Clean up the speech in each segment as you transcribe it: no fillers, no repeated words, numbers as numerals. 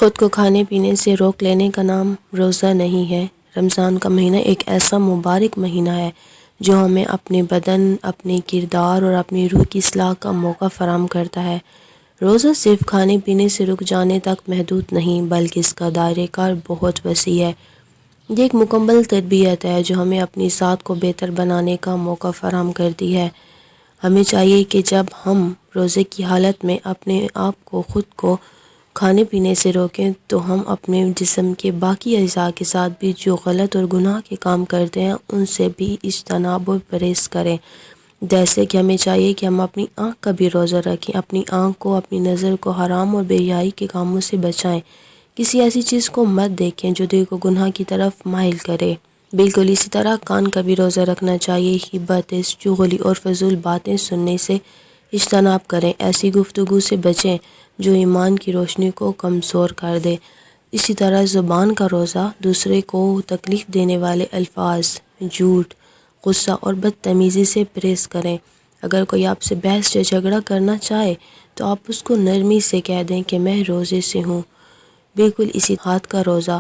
خود کو کھانے پینے سے روک لینے کا نام روزہ نہیں ہے۔ رمضان کا مہینہ ایک ایسا مبارک مہینہ ہے جو ہمیں اپنے بدن، اپنے کردار اور اپنی روح کی اصلاح کا موقع فراہم کرتا ہے۔ روزہ صرف کھانے پینے سے رک جانے تک محدود نہیں بلکہ اس کا دائرہ کار بہت وسیع ہے۔ یہ ایک مکمل تربیت ہے جو ہمیں اپنی ذات کو بہتر بنانے کا موقع فراہم کرتی ہے۔ ہمیں چاہیے کہ جب ہم روزے کی حالت میں اپنے آپ کو خود کو کھانے پینے سے روکیں تو ہم اپنے جسم کے باقی اعضاء کے ساتھ بھی جو غلط اور گناہ کے کام کرتے ہیں ان سے بھی اجتناب و پرہیز کریں۔ جیسے کہ ہمیں چاہیے کہ ہم اپنی آنکھ کا بھی روزہ رکھیں، اپنی آنکھ کو، اپنی نظر کو حرام اور بے حیائی کے کاموں سے بچائیں۔ کسی ایسی چیز کو مت دیکھیں جو دل کو گناہ کی طرف مائل کرے۔ بالکل اسی طرح کان کا بھی روزہ رکھنا چاہیے۔ غیبت، چغلی اور فضول باتیں سننے سے اجتناب کریں۔ ایسی گفتگو سے بچیں جو ایمان کی روشنی کو کمزور کر دے۔ اسی طرح زبان کا روزہ، دوسرے کو تکلیف دینے والے الفاظ، جھوٹ، غصہ اور بدتمیزی سے پرہیز کریں۔ اگر کوئی آپ سے بحث یا جھگڑا کرنا چاہے تو آپ اس کو نرمی سے کہہ دیں کہ میں روزے سے ہوں۔ بالکل اسی ہاتھ کا روزہ،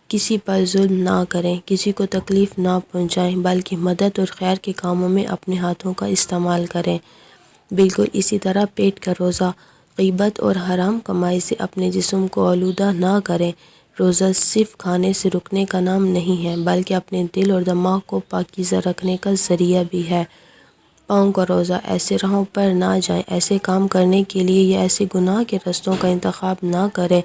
کسی پر ظلم نہ کریں، کسی کو تکلیف نہ پہنچائیں بلکہ مدد اور خیر کے کاموں میں اپنے ہاتھوں کا استعمال کریں۔ بالکل اسی طرح پیٹ کا روزہ، غیبت اور حرام کمائی سے اپنے جسم کو آلودہ نہ کریں۔ روزہ صرف کھانے سے رکنے کا نام نہیں ہے بلکہ اپنے دل اور دماغ کو پاکیزہ رکھنے کا ذریعہ بھی ہے۔ پاؤں کا روزہ، ایسے راہوں پر نہ جائیں، ایسے کام کرنے کے لیے یا ایسے گناہ کے رستوں کا انتخاب نہ کریں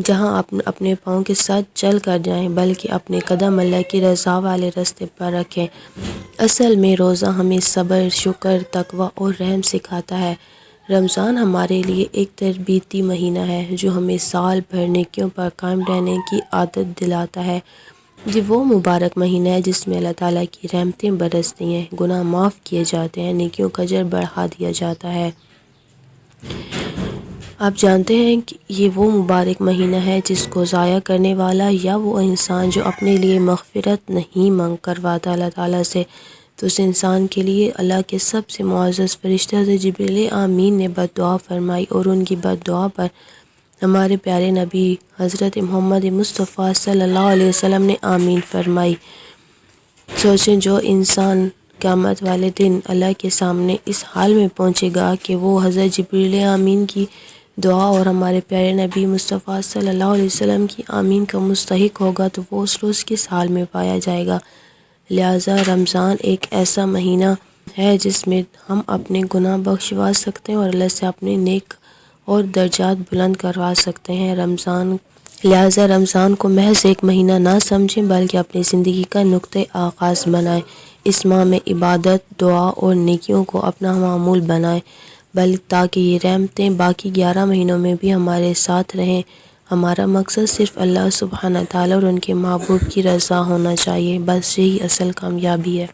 جہاں آپ اپنے پاؤں کے ساتھ چل کر جائیں بلکہ اپنے قدم اللہ کی رضا والے راستے پر رکھیں۔ اصل میں روزہ ہمیں صبر، شکر، تقوی اور رحم سکھاتا ہے۔ رمضان ہمارے لیے ایک تربیتی مہینہ ہے جو ہمیں سال بھر نیکیوں پر قائم رہنے کی عادت دلاتا ہے۔ یہ وہ مبارک مہینہ ہے جس میں اللہ تعالیٰ کی رحمتیں برستی ہیں، گناہ معاف کیے جاتے ہیں، نیکیوں کا اجر بڑھا دیا جاتا ہے۔ آپ جانتے ہیں کہ یہ وہ مبارک مہینہ ہے جس کو ضائع کرنے والا یا وہ انسان جو اپنے لیے مغفرت نہیں مانگ کرواتا اللہ تعالیٰ سے، تو اس انسان کے لیے اللہ کے سب سے معزز فرشتہ حضرت جبریل امین نے بد دعا فرمائی اور ان کی بد دعا پر ہمارے پیارے نبی حضرت محمد مصطفیٰ صلی اللہ علیہ وسلم نے آمین فرمائی۔ سوچیں جو انسان قیامت والے دن اللہ کے سامنے اس حال میں پہنچے گا کہ وہ حضرت جبریل امین کی دعا اور ہمارے پیارے نبی مصطفیٰ صلی اللہ علیہ وسلم کی آمین کا مستحق ہوگا تو وہ اس روز کس حال میں پایا جائے گا۔ لہٰذا رمضان ایک ایسا مہینہ ہے جس میں ہم اپنے گناہ بخشوا سکتے ہیں اور اللہ سے اپنے نیک اور درجات بلند کروا سکتے ہیں۔ لہٰذا رمضان کو محض ایک مہینہ نہ سمجھیں بلکہ اپنی زندگی کا نقطۂ آغاز بنائیں۔ اس ماہ میں عبادت، دعا اور نیکیوں کو اپنا معمول بنائیں تاکہ یہ رحمتیں باقی 11 مہینوں میں بھی ہمارے ساتھ رہیں۔ ہمارا مقصد صرف اللہ سبحانہ تعالیٰ اور ان کے محبوب کی رضا ہونا چاہیے، بس یہی اصل کامیابی ہے۔